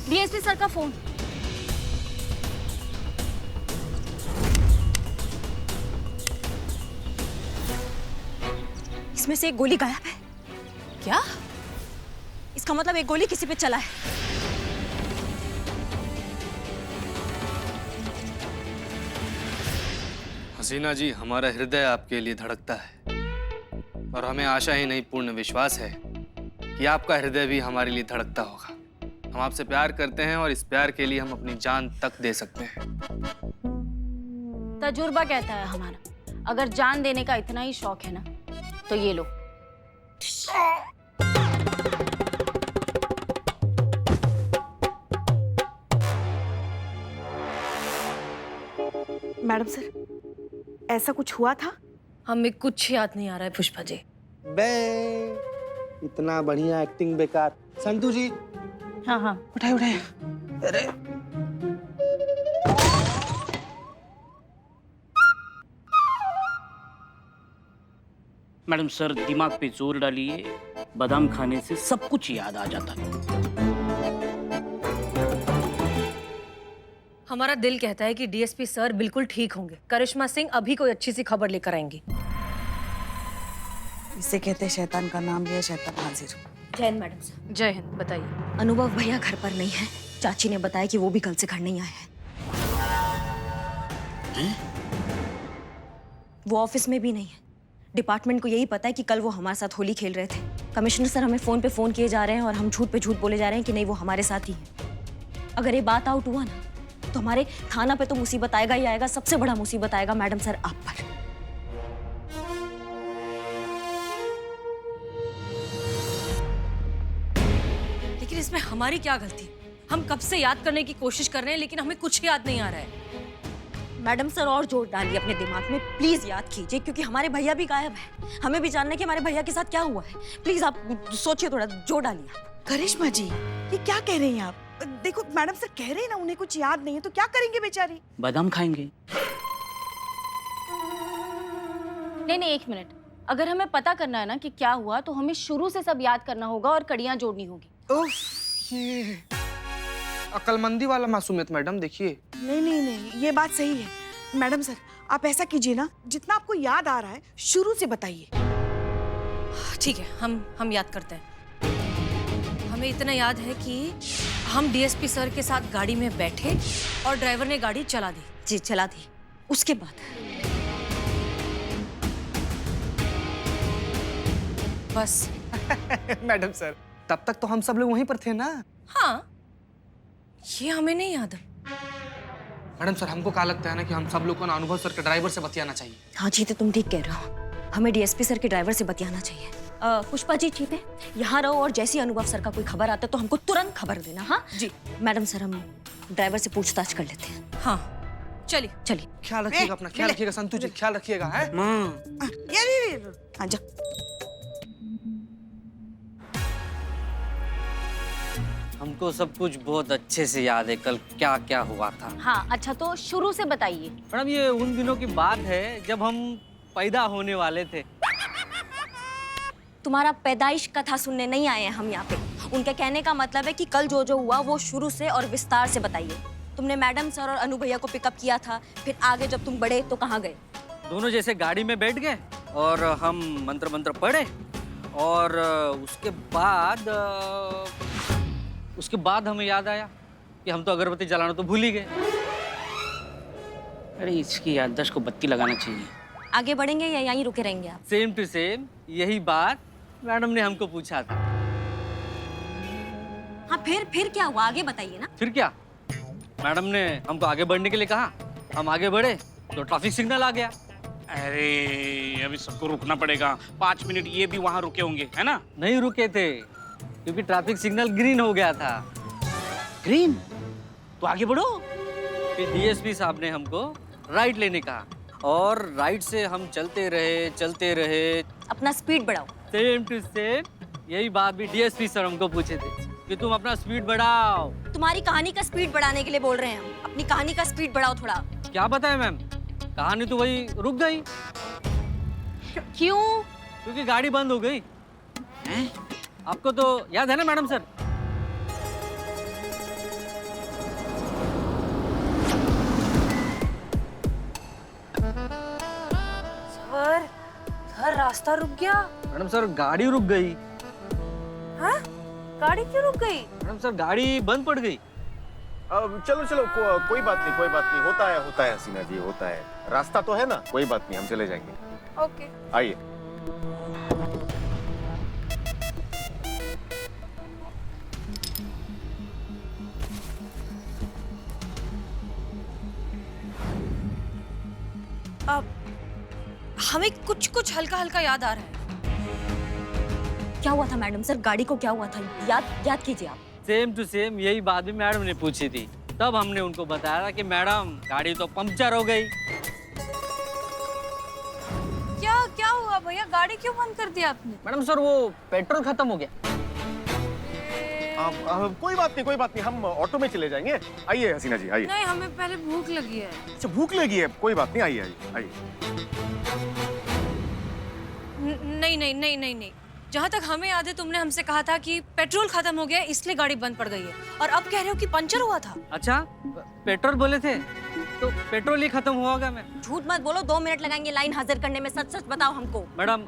DSP sir का phone. इसमें से एक गोली गायब है। क्या? इसका मतलब एक गोली किसी पे चला है। हसीना जी, हमारा हृदय आपके लिए धड़कता है और हमें आशा ही नहीं पूर्ण विश्वास है कि आपका हृदय भी हमारे लिए धड़कता होगा। हम आपसे प्यार करते हैं और इस प्यार के लिए हम अपनी जान तक दे सकते हैं। तजुर्बा कहता है हमारा, अगर जान देने का इतना ही शौक है ना तो ये लो। मैडम सर, ऐसा कुछ हुआ था? हमें कुछ याद नहीं आ रहा है पुष्पा जी। बे इतना बढ़िया एक्टिंग बेकार। संतू जी हाँ हाँ, उठाए उठाए। अरे मैडम सर, दिमाग पे जोर डालिए, बादाम खाने से सब कुछ याद आ जाता है। हमारा दिल कहता है कि डीएसपी सर बिल्कुल ठीक होंगे। करिश्मा सिंह अभी कोई अच्छी सी खबर लेकर आएंगी। इसे कहते हैं शैतान का नाम लिया शैतान हाजिर। जय हिंद मैडम सर। जय हिंद। बताइए। अनुभव भैया घर पर नहीं है। चाची ने बताया कि वो भी कल से घर नहीं आए हैं। वो ऑफिस में भी नहीं है। डिपार्टमेंट को यही पता है कि कल वो हमारे साथ होली खेल रहे थे। कमिश्नर सर हमें फोन पे फोन किए जा रहे हैं और हम झूठ पे झूठ बोले जा रहे हैं कि नहीं वो हमारे साथ ही है। अगर ये बात आउट हुआ ना तो हमारे थाना पे तो मुसीबत आएगा ही आएगा। सबसे बड़ा मुसीबत आएगा मैडम सर आप पर। लेकिन इसमें हमारी क्या गलती? हम कब से याद करने की कोशिश कर रहे हैं लेकिन हमें कुछ याद नहीं आ रहा है। मैडम सर और जोर डालिए अपने दिमाग में, प्लीज याद कीजिए, क्योंकि हमारे भैया भी गायब है। हमें भी जानना है कि हमारे भैया के साथ क्या हुआ है। प्लीज आप सोचिए, थोड़ा जोर डालिए। करिश्मा जी, ये क्या कह रही हैं आप? देखो मैडम सर कह रहे हैं ना उन्हें कुछ याद नहीं है, तो क्या करेंगे बेचारी? बादाम खाएंगे। नहीं नहीं, एक मिनट। अगर हमें पता करना है ना कि क्या हुआ तो हमें शुरू से सब याद करना होगा और कड़ियां जोड़नी होगी। उफ, ये अक्लमंदी वाला मासूमियत मैडम। देखिए नहीं नहीं नहीं, ये बात सही है। मैडम सर आप ऐसा कीजिए ना, जितना आपको याद आ रहा है शुरू से बताइए। ठीक है, हम याद करते हैं। हमें इतना याद है कि हम डीएसपी सर के साथ गाड़ी में बैठे और ड्राइवर ने गाड़ी चला दी। जी चला दी। उसके बाद बस। मैडम सर तब तक तो हम सब लोग वहीं पर थे ना। हाँ, ये हमें नहीं याद। मैडम सर हमको क्या लगता है ना कि हम सब लोग को ना अनुभव सर के ड्राइवर से बतियाना चाहिए। हाँ जी, तो तुम ठीक कह रहे हो। हमें डीएसपी सर के ड्राइवर से बतियाना चाहिए। पुष्पा जी ठीक है, यहाँ रहो और जैसे ही अनुभव सर का कोई खबर आता है तो हमको तुरंत खबर देना। हाँ जी मैडम सर, हम ड्राइवर से पूछताछ कर लेते हैं। हाँ, चलिए चलिए। ख्याल रखिएगा अपना, ख्याल रखिएगा संतू जी, ख्याल रखिएगा। है ये हाँ जा। हमको सब कुछ बहुत अच्छे से याद है कल क्या क्या हुआ था। हाँ अच्छा, तो शुरू से बताइए। मैडम ये उन दिनों की बात है जब हम पैदा होने वाले थे। तुम्हारा पैदाइश कथा सुनने नहीं आए हैं हम यहाँ पे। उनके कहने का मतलब है कि कल जो जो हुआ वो शुरू से और विस्तार से बताइए। तुमने मैडम सर और अनु भैया को पिकअप किया था, फिर आगे जब तुम बढ़े तो कहाँ गए? दोनों जैसे गाड़ी में बैठ गए और हम मंत्र मंत्र पढ़े और उसके बाद हमें याद आया कि हम तो अगरबत्ती जलाना तो भूल ही गए। अरे इसकी याददाश्त को बत्ती लगाना चाहिए। आगे बढ़ेंगे या यहीं रुके रहेंगे आप? सेम टू सेम यही बात मैडम ने हमको पूछा था। हाँ फिर क्या हुआ, आगे बताइए ना। फिर क्या, मैडम ने हमको आगे बढ़ने के लिए कहा, हम आगे बढ़े तो ट्रैफिक सिग्नल आ गया। अरे अभी सबको रुकना पड़ेगा, 5 मिनट ये भी वहाँ रुके होंगे, है ना? नहीं रुके थे क्योंकि ट्रैफिक सिग्नल ग्रीन हो गया था। ग्रीन? तो आगे बढ़ो। फिर डीएसपी साहब ने हमको राइट लेने कहा और राइट से हम चलते रहे। अपना स्पीड बढ़ाओ। सेम टू सेम यही बात भी डीएसपी सर हमको पूछे थे कि तुम अपना स्पीड बढ़ाओ। तुम्हारी कहानी का स्पीड बढ़ाने के लिए बोल रहे हैं हम। अपनी कहानी का स्पीड बढ़ाओ थोड़ा। क्या बताएं मैम, कहानी तो वही रुक गई। क्यों? क्योंकि गाड़ी बंद हो गई। आपको तो याद है ना मैडम सर? रास्ता रुक गया। मैडम सर गाड़ी रुक गई। हाँ? गाड़ी क्यों रुक गई? मैडम सर गाड़ी बंद पड़ गई। चलो चलो कोई बात नहीं, कोई बात नहीं, होता है हसीना जी, होता है। रास्ता तो है ना, कोई बात नहीं, हम चले जाएंगे। ओके। आइए। अब हमें कुछ कुछ हल्का हल्का याद आ रहा है। क्या हुआ था मैडम सर? गाड़ी को क्या हुआ था? याद कीजिए आप। सेम टू सेम यही बात भी मैडम ने पूछी थी। तब हमने उनको बताया था कि मैडम गाड़ी तो पंक्चर हो गई। क्या हुआ भैया? गाड़ी क्यों बंद कर दिया आपने? मैडम सर वो पेट्रोल खत्म हो गया। कोई बात नहीं, हम ऑटो में चले जाएंगे। आइए हसीना जी, आइए। नहीं, हमें पहले भूख लगी है। अच्छा, भूख लगी है, कोई बात नहीं, आइए आइए। नहीं। जहाँ तक हमें याद है तुमने हमसे कहा था कि पेट्रोल खत्म हो गया इसलिए गाड़ी बंद पड़ गई है, और अब कह रहे हो कि पंचर हुआ था। अच्छा पेट्रोल बोले थे तो पेट्रोल ही खत्म हुआ होगा। मैं झूठ मत बोलो, 2 मिनट लगाएंगे लाइन हाजिर करने में। सच बताओ हमको। मैडम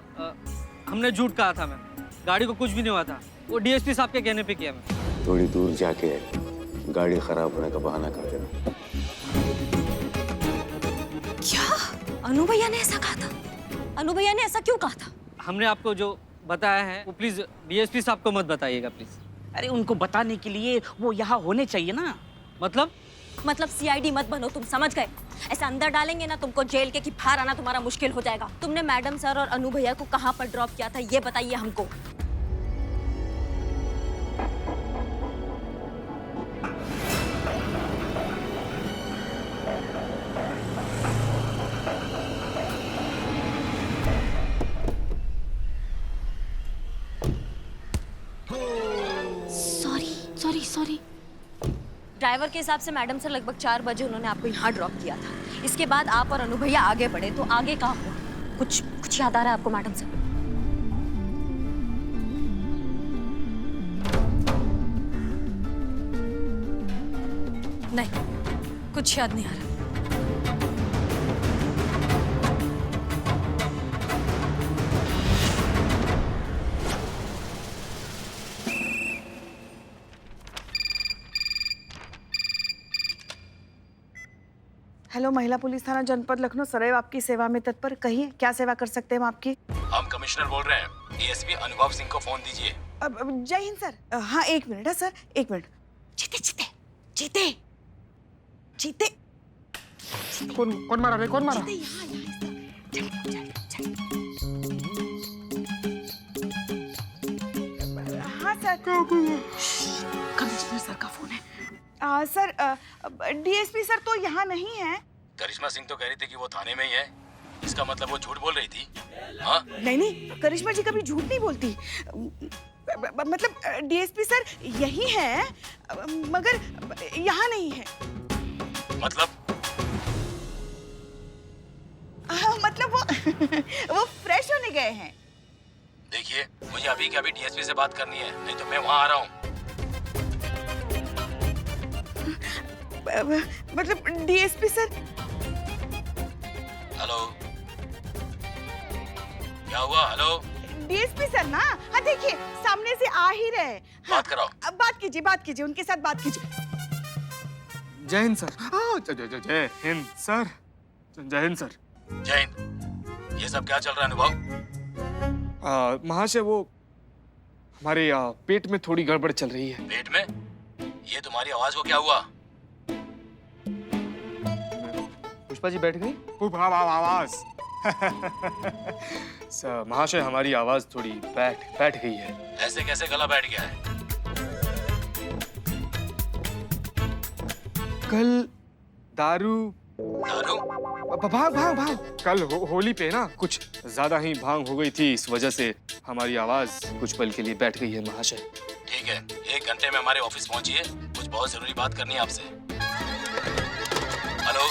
हमने झूठ कहा था मैम, गाड़ी को कुछ भी नहीं हुआ था। वो डीएसपी साहब के कहने पे किया मैं। थोड़ी दूर जाके गाड़ी खराब होने का बहाना कर देना। क्या अनु भैया ने ऐसा कहा था? अनु भैया ने ऐसा क्यों कहा था? हमने आपको जो बताया है वो प्लीज डीएसपी साहब को मत बताइएगा प्लीज। अरे उनको बताने के लिए वो यहाँ होने चाहिए ना। मतलब सीआईडी मत बनो, तुम समझ गए? ऐसे अंदर डालेंगे ना तुमको जेल के, कि बाहर आना तुम्हारा मुश्किल हो जाएगा। तुमने मैडम सर और अनु भैया को कहाँ पर ड्रॉप किया था ये बताइए हमको। सॉरी। ड्राइवर के हिसाब से मैडम सर लगभग 4 बजे उन्होंने आपको यहाँ ड्रॉप किया था। इसके बाद आप और अनु भैया आगे बढ़े, तो आगे कहाँ हुआ? कुछ याद आ रहा है आपको मैडम सर? नहीं, कुछ याद नहीं आ रहा। हेलो, महिला पुलिस थाना जनपद लखनऊ सदैव आपकी सेवा में तत्पर। कहिए, क्या सेवा कर सकते हैं हम आपकी? हम कमिश्नर बोल रहे हैं, डीएसपी अनुभव सिंह को फोन दीजिए। अब जय हिंद सर। हाँ, 1 मिनट है सर, 1 मिनट। जीते। कौन मारा रे? कौन मारा? हाँ सर, कमिश्नर सर का फोन है। सर, डीएसपी सर तो यहाँ नहीं है। करिश्मा सिंह तो कह रही थी कि वो थाने में ही है। इसका मतलब वो झूठ बोल रही थी? हाँ? नहीं, करिश्मा जी कभी झूठ नहीं बोलती। मतलब डीएसपी सर यही है, मगर यहाँ नहीं है। मतलब वो फ्रेश होने गए हैं। देखिए, मुझे अभी के अभी डीएसपी से बात करनी है, नहीं तो मैं वहाँ आ रहा हूँ। मतलब डीएसपी सर। हेलो, क्या हुआ? हेलो डीएसपी सर ना, हाँ देखिए सामने से आ ही रहे। बात कराओ। अब बात कीजिए, उनके साथ बात कीजिए। जय हिंद सर। जय हिंद सर। जय हिंद सर। जय हिंद। ये सब क्या चल रहा है अनुभव? महाशय वो हमारे पेट में थोड़ी गड़बड़ चल रही है। पेट में? ये तुम्हारी आवाज को क्या हुआ? पुष्पा जी बैठ गई? आवाज सर महाशय हमारी आवाज थोड़ी बैठ गई है। ऐसे कैसे गला बैठ गया है? कल दारू भांग? कल होली पे ना कुछ ज्यादा ही भांग हो गई थी, इस वजह से हमारी आवाज कुछ पल के लिए बैठ गई है महाशय। ठीक है, 1 घंटे में हमारे ऑफिस पहुंचिए, कुछ बहुत जरूरी बात करनी है आपसे। हेलो।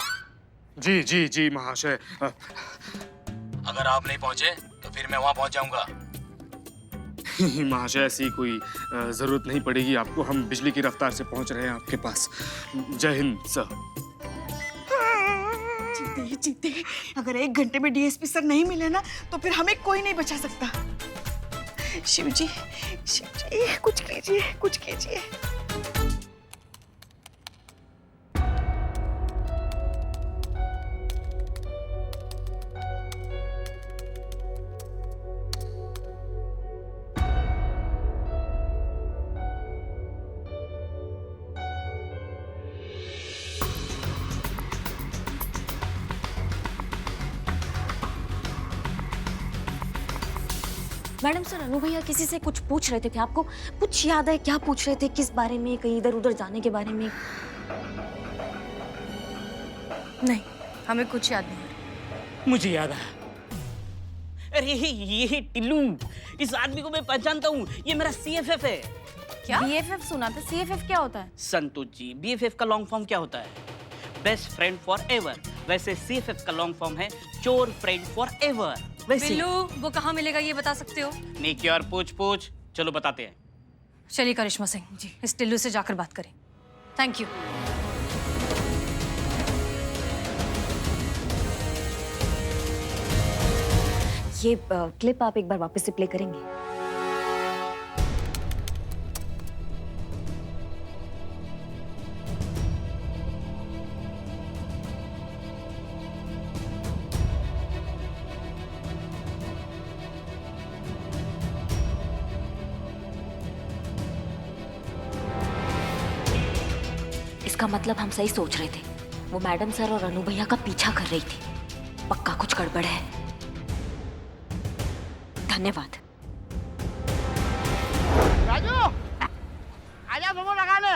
जी महाशय। अगर आप नहीं पहुंचे तो फिर मैं वहां पहुंच जाऊंगा। महाशय ऐसी कोई जरूरत नहीं पड़ेगी आपको, हम बिजली की रफ्तार से पहुंच रहे हैं आपके पास। जय हिंद सर। जीते अगर 1 घंटे में डीएसपी सर नहीं मिले ना तो फिर हमें कोई नहीं बचा सकता। शिव जी कुछ कीजिए, कुछ कीजिए। मैडम सर, अनु भैया किसी से कुछ पूछ रहे थे क्या? आपको कुछ याद है क्या पूछ रहे थे? किस बारे में? कहीं इधर उधर जाने के बारे में? नहीं, हमें कुछ याद नहीं। मुझे याद है। अरे ये टिल्लू, इस आदमी को मैं पहचानता हूँ, ये मेरा CFF है। क्या? BFF सुना था, CFF क्या होता है? संतोष जी, BFF का लॉन्ग फॉर्म क्या होता है? Best friend for ever. वैसे CFF का लॉन्ग फॉर्म है चोर फ्रेंड फॉर एवर। वैसे बिल्लू, वो कहाँ मिलेगा ये बता सकते हो? नेकी और पूछ चलो बताते हैं। चलिए करिश्मा सिंह जी, इस टिल्लू से जाकर बात करें। Thank you. ये क्लिप आप एक बार वापस से प्ले करेंगे? इसका मतलब हम सही सोच रहे थे। वो मैडम सर और अनु भैया का पीछा कर रही थी। पक्का कुछ गड़बड़ है। धन्यवाद। राजू, आजा सुमो लगा ले।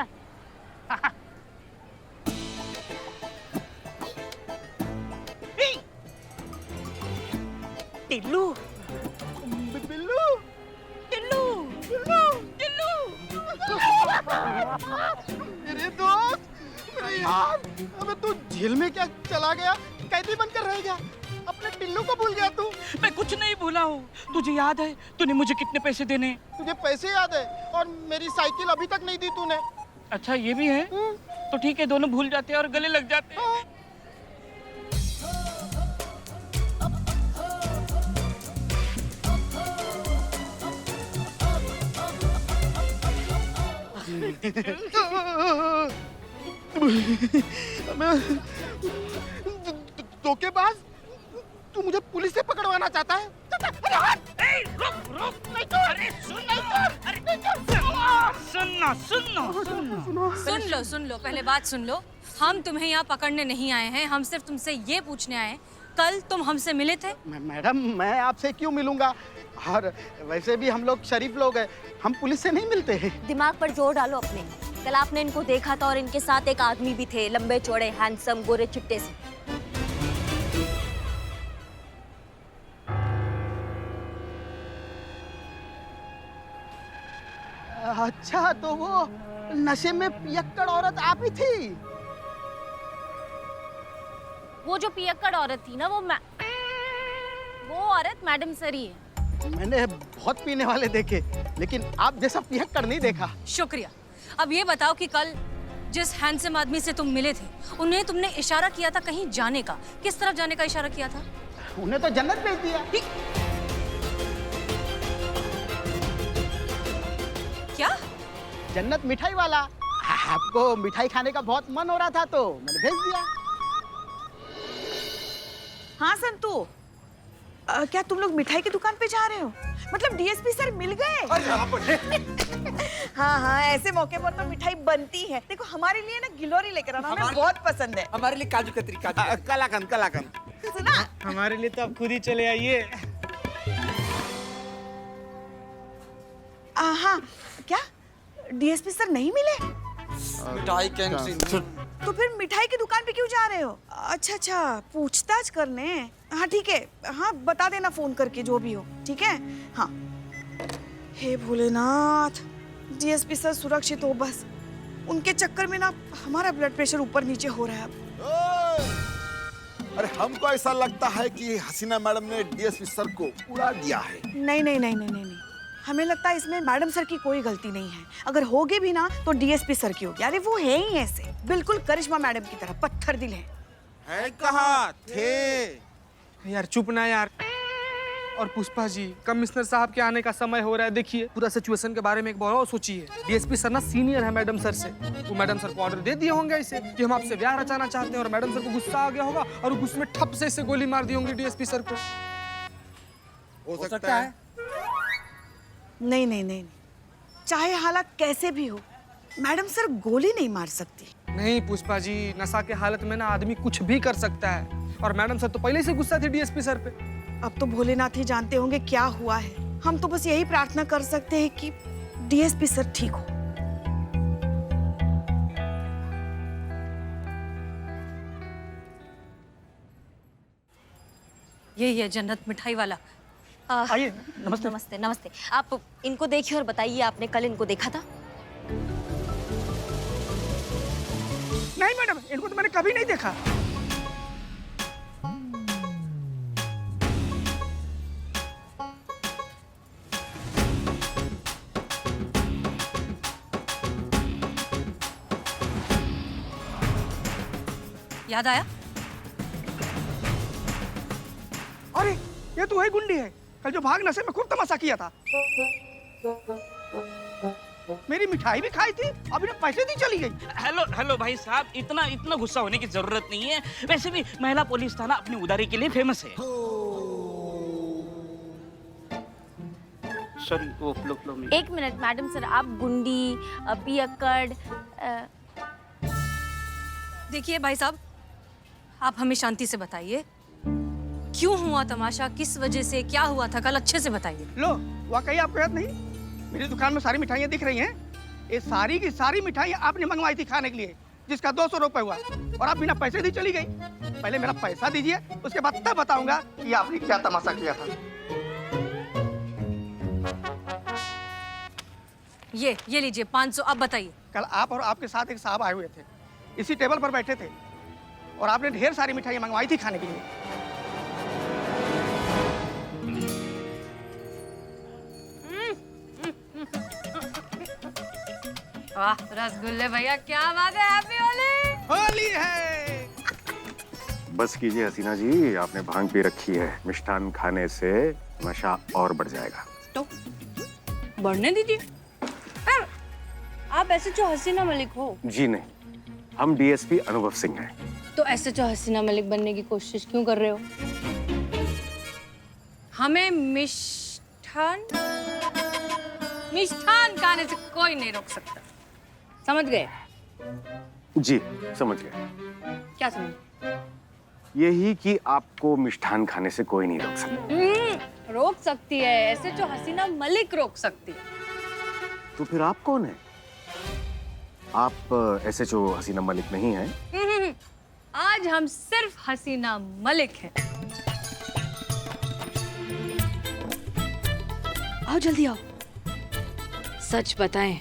टिल्लू, बिल्लू, टिल्लू, टिल्लू, टिल्लू। मेरे दोस्त, मेरे यार, अबे तू जेल में क्या चला गया? कैदी बनकर रह गया? अपने टिल्लू को भूल गया तू? मैं कुछ नहीं भूला हूँ। तुझे याद है तूने मुझे कितने पैसे देने? तुझे पैसे याद है और मेरी साइकिल अभी तक नहीं दी तूने। अच्छा ये भी है? तो ठीक है, दोनों भूल जाते हैं और गले लग जाते हैं। धोखेबाज, तू मुझे पुलिस से पकड़वाना चाहता है? रुक नहीं तो, अरे सुन लो, पहले बात सुन लो। हम तुम्हें यहाँ पकड़ने नहीं आए हैं, हम सिर्फ तुमसे ये पूछने आए हैं, कल तुम हमसे मिले थे? मैडम, मैं आपसे क्यों मिलूंगा? और वैसे भी हम लोग शरीफ लोग हैं, हम पुलिस से नहीं मिलते हैं। दिमाग पर जोर डालो अपने। कल आपने इनको देखा था और इनके साथ एक आदमी भी थे, लंबे चौड़े, हैंडसम, गोरे चिट्टे से। अच्छा, तो वो नशे में पियक्कड़ औरत आप ही थी? वो जो पियक्कड़ औरत थी ना, वो औरत मैडम सर ही है। मैंने बहुत पीने वाले देखे, लेकिन आप जैसा पियक्कड़ नहीं देखा। शुक्रिया। अब ये बताओ कि कल जिस हैंडसम आदमी से तुम मिले थे, उन्हें तुमने इशारा किया था कहीं जाने का। किस तरफ जाने का इशारा किया था? उन्हें तो जन्नत भेज दिया। क्या? जन्नत मिठाई वाला। आपको मिठाई खाने का बहुत मन हो रहा था तो मैंने भेज दिया। हाँ संतू, क्या तुम लोग मिठाई की दुकान पे जा रहे हो? मतलब डीएसपी सर मिल गए? हाँ, ऐसे मौके पर तो मिठाई बनती है। देखो, हमारे लिए ना गिलोरी लेकर आना, हमें बहुत पसंद है। हमारे लिए काजू कतरी, कलाकंद। सुना? हमारे लिए तो आप खुद ही चले आइए। हाँ, क्या डीएसपी सर नहीं मिले? मिठाई कैंटीन। तो फिर मिठाई की दुकान पे क्यों जा रहे हो? अच्छा, पूछताछ करने। हाँ ठीक है, हाँ बता देना फोन करके जो भी हो, ठीक है? हाँ। हे भोलेनाथ, डीएसपी सर सुरक्षित हो बस। उनके चक्कर में ना हमारा ब्लड प्रेशर ऊपर नीचे हो रहा है। अरे हमको ऐसा लगता है कि हसीना मैडम ने डीएसपी सर को उड़ा दिया है। नहीं, हमें लगता है इसमें मैडम सर की कोई गलती नहीं है। अगर होगी भी ना तो डीएसपी सर की होगी। अरे वो है ही ऐसे, बिल्कुल करिश्मा मैडम की तरह पत्थर दिल है। है कहाँ थे? यार चुप ना यार। और पुष्पा जी, कमिश्नर साहब के आने का समय हो रहा है। देखिए पूरा सिचुएशन के बारे में एक बार और सोचिए। डीएसपी सर ना सीनियर है मैडम सर से। वो मैडम सर को ऑर्डर दे दिए होंगे इसे कि हम आपसे ब्याह रचाना चाहते हैं, और मैडम सर को गुस्सा आ गया होगा और गुस्से में ठप से इसे गोली मार दी होंगी डीएसपी सर को। हो सकता है। नहीं नहीं नहीं, चाहे हालात कैसे भी हो, मैडम सर गोली नहीं मार सकती। नहीं पुष्पा जी, नशा के हालत में ना आदमी कुछ भी कर सकता है, और मैडम सर तो पहले से गुस्सा थी डीएसपी सर पे। अब तो भोलेनाथ ही जानते होंगे क्या हुआ है। हम तो बस यही प्रार्थना कर सकते हैं कि डीएसपी सर ठीक हो। यही है जन्नत मिठाई वाला। आइए। नमस्ते नमस्ते नमस्ते। आप इनको देखिए और बताइए, आपने कल इनको देखा था? नहीं मैडम, इनको तो मैंने कभी नहीं देखा। याद आया? अरे ये तो वही गुंडी है, कल जो भाग नशे में खूब तमाशा किया था। मेरी मिठाई भी खाई थी, अभी ना पैसे दी चली गई। हेलो हेलो भाई साहब, इतना इतना गुस्सा होने की जरूरत नहीं है। वैसे भी महिला पुलिस थाना अपनी उदारी के लिए फेमस है। सॉरी, वो फ्लो में। एक मिनट मैडम सर, आप गुंडी पियक्कड़ देखिए भाई साहब, आप हमें शांति से बताइए, क्यों हुआ तमाशा, किस वजह से, क्या हुआ था कल, अच्छे से बताइए। लो, वाकई आपको याद नहीं? मेरी दुकान में सारी मिठाइयाँ दिख रही हैं। ये सारी की सारी मिठाइयाँ आपने मंगवाई थी खाने के लिए, जिसका 200 रुपए हुआ, और आप बिना पैसे दी चली गई। पहले मेरा पैसा दीजिए, उसके बाद तब बताऊंगा कि आपने क्या तमाशा किया था। ये लीजिए 500। अब बताइए। कल आप और आपके साथ एक साहब आए हुए थे, इसी टेबल पर बैठे थे, और आपने ढेर सारी मिठाइयाँ मंगवाई थी खाने के लिए। वाह रसगुल्ले भैया, क्या बात है। हैप्पी होली। होली है। बस कीजिए हसीना जी, आपने भांग पी रखी है। मिष्ठान खाने से नशा और बढ़ जाएगा। तो बढ़ने दीजिए। आप ऐसे जो हसीना मलिक हो? जी नहीं, हम डीएसपी अनुभव सिंह हैं। तो ऐसे जो हसीना मलिक बनने की कोशिश क्यों कर रहे हो? हमें मिष्ठान खाने से कोई नहीं रोक सकता, समझ गए? जी समझ गए। क्या समझ? यही कि आपको मिष्ठान खाने से कोई नहीं रोक सकता। रोक सकती है, ऐसे जो हसीना मलिक रोक सकती है। तो फिर आप कौन है? आप ऐसे जो हसीना मलिक नहीं हैं। आज हम सिर्फ हसीना मलिक हैं। आओ जल्दी आओ। सच बताएं,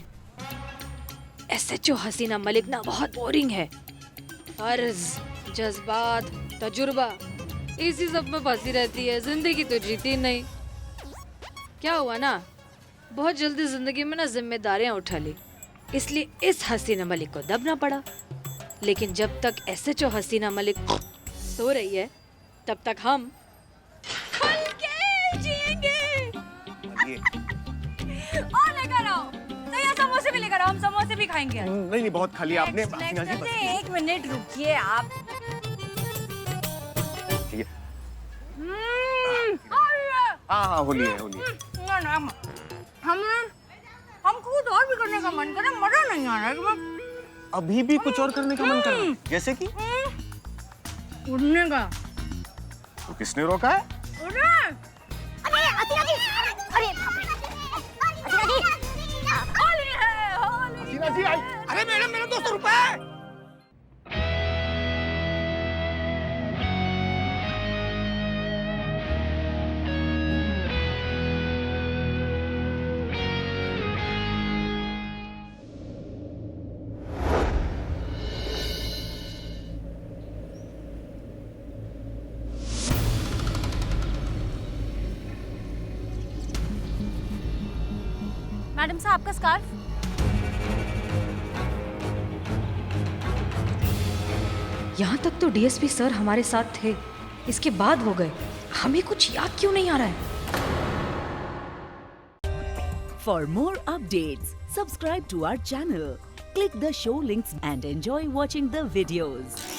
एसएचओ हसीना मलिक ना बहुत बोरिंग है। फर्ज, जज्बात, तजुर्बा, इसी सब में फंसी रहती है, जिंदगी तो जीती नहीं। क्या हुआ ना, बहुत जल्दी जिंदगी में ना जिम्मेदारियां उठा ली, इसलिए इस हसीना मलिक को दबना पड़ा। लेकिन जब तक एसएचओ हसीना मलिक सो रही है, तब तक हम खुल के जिएंगे। और लेकर आओ, तो ये समोसे भी लेकर आओ, हम समोसे भी खाएंगे। नहीं नहीं, बहुत खाली आपने। हसीना जी, बस। एक मिनट रुकिए आप। ठीक है। हाँ हाँ, होली है, होली है। हम खुद और भी करने का मन करे, मजा नहीं आ रहा है। अभी भी कुछ और करने का मन कर रहा है, जैसे कि उड़ने का। तो किसने रोका है? अरे हसीना जी, अरे हसीना जी, होली है, होली। हसीना जी आई। अरे मैडम, मेरा 200 रुपए। मैडम साहब, आपका स्कार्फ। यहाँ तक तो डीएसपी सर हमारे साथ थे, इसके बाद वो गए। हमें कुछ याद क्यों नहीं आ रहा है? For more updates, subscribe to our channel, click the show links and enjoy watching the videos.